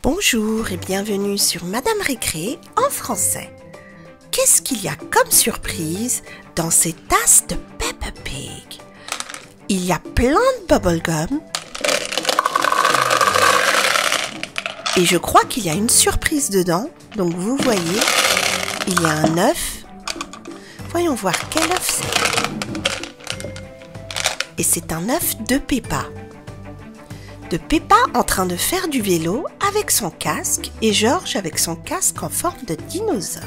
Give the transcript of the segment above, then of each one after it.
Bonjour et bienvenue sur Madame Récré en français. Qu'est-ce qu'il y a comme surprise dans ces tasses de Peppa Pig? Il y a plein de bubblegum et je crois qu'il y a une surprise dedans. Donc vous voyez, il y a un œuf. Voyons voir quel œuf c'est. Et c'est un œuf de Peppa. De Peppa en train de faire du vélo avec son casque et George avec son casque en forme de dinosaure.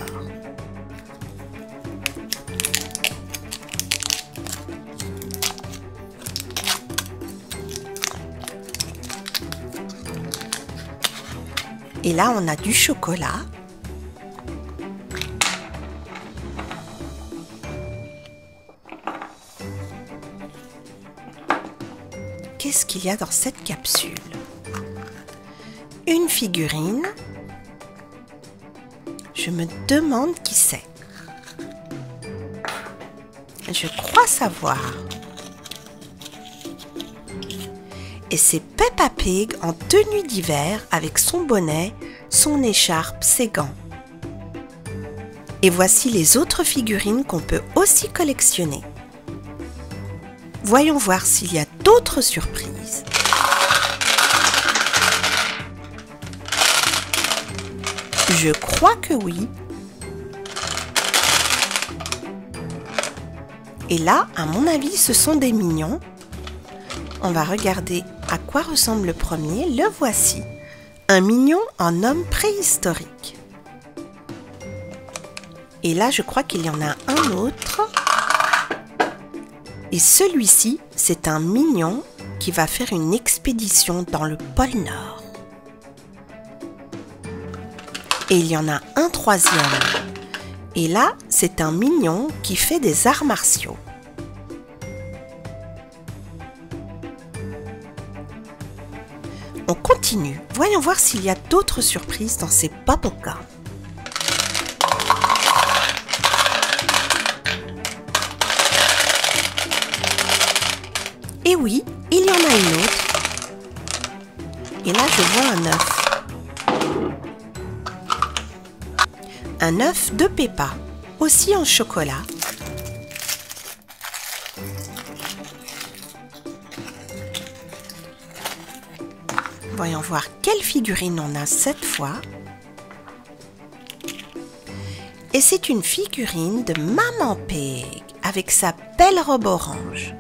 Et là, on a du chocolat. Qu'est-ce qu'il y a dans cette capsule? Une figurine. Je me demande qui c'est. Je crois savoir. Et c'est Peppa Pig en tenue d'hiver avec son bonnet, son écharpe, ses gants. Et voici les autres figurines qu'on peut aussi collectionner. Voyons voir s'il y a d'autres surprises. Je crois que oui. Et là, à mon avis, ce sont des mignons. On va regarder à quoi ressemble le premier. Le voici. Un mignon en homme préhistorique. Et là, je crois qu'il y en a un autre. Et celui-ci, c'est un mignon qui va faire une expédition dans le pôle Nord. Et il y en a un troisième. Et là, c'est un mignon qui fait des arts martiaux. On continue. Voyons voir s'il y a d'autres surprises dans ces bubblegum. Et oui, il y en a une autre. Et là, je vois un œuf. Un œuf de Peppa, aussi en chocolat. Voyons voir quelle figurine on a cette fois. Et c'est une figurine de Maman Pig avec sa belle robe orange.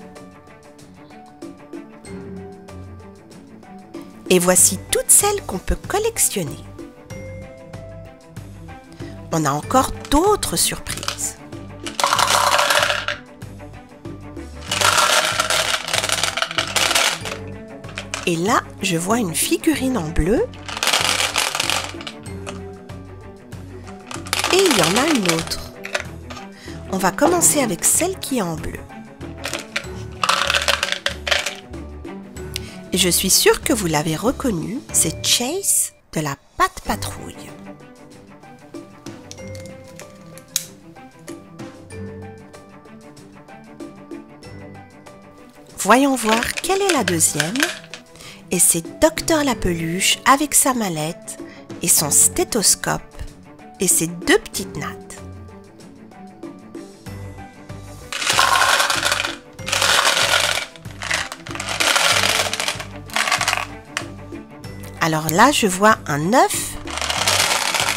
Et voici toutes celles qu'on peut collectionner. On a encore d'autres surprises. Et là, je vois une figurine en bleu. Et il y en a une autre. On va commencer avec celle qui est en bleu. Et je suis sûre que vous l'avez reconnu, c'est Chase de la Pat' Patrouille. Voyons voir quelle est la deuxième. Et c'est Docteur la Peluche avec sa mallette et son stéthoscope et ses deux petites nattes. Alors là, je vois un œuf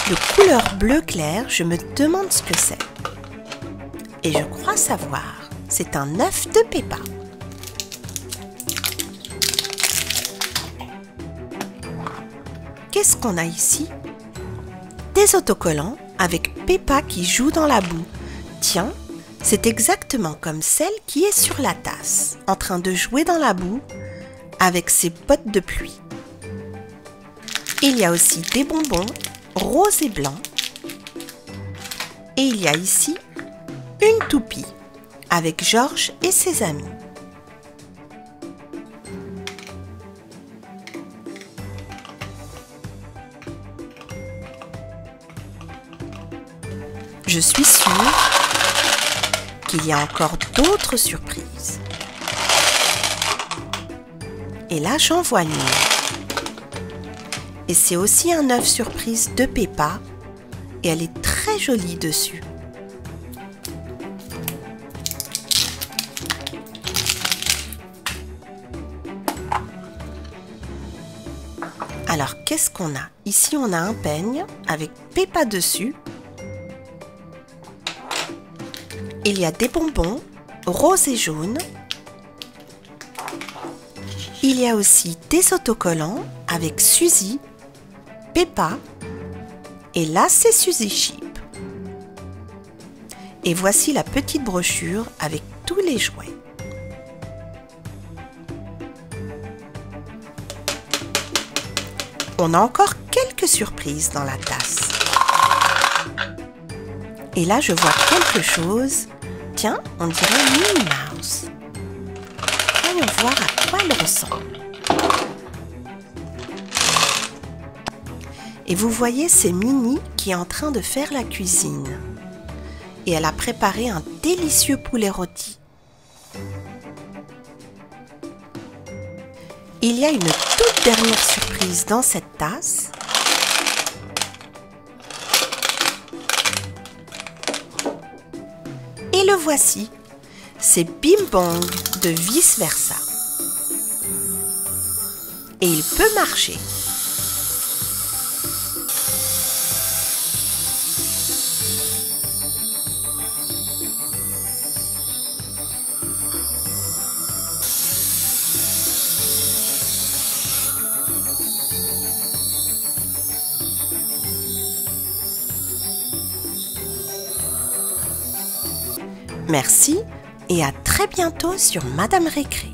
de couleur bleu clair. Je me demande ce que c'est. Et je crois savoir. C'est un œuf de Peppa. Qu'est-ce qu'on a ici? Des autocollants avec Peppa qui joue dans la boue. Tiens, c'est exactement comme celle qui est sur la tasse, en train de jouer dans la boue avec ses bottes de pluie. Il y a aussi des bonbons roses et blancs. Et il y a ici une toupie avec George et ses amis. Je suis sûre qu'il y a encore d'autres surprises. Et là, j'en vois une. Et c'est aussi un œuf surprise de Peppa et elle est très jolie dessus. Alors, qu'est-ce qu'on a? Ici, on a un peigne avec Peppa dessus. Il y a des bonbons roses et jaunes. Il y a aussi des autocollants avec Suzy, Peppa et là, c'est Suzy Chip. Et voici la petite brochure avec tous les jouets. On a encore quelques surprises dans la tasse. Et là, je vois quelque chose. Tiens, on dirait Minnie Mouse. Voyons voir à quoi elle ressemble. Et vous voyez, c'est Minnie qui est en train de faire la cuisine. Et elle a préparé un délicieux poulet rôti. Il y a une toute dernière surprise dans cette tasse. Et le voici, c'est Bim Bong de Vice Versa. Et il peut marcher. Merci et à très bientôt sur Madame Récré.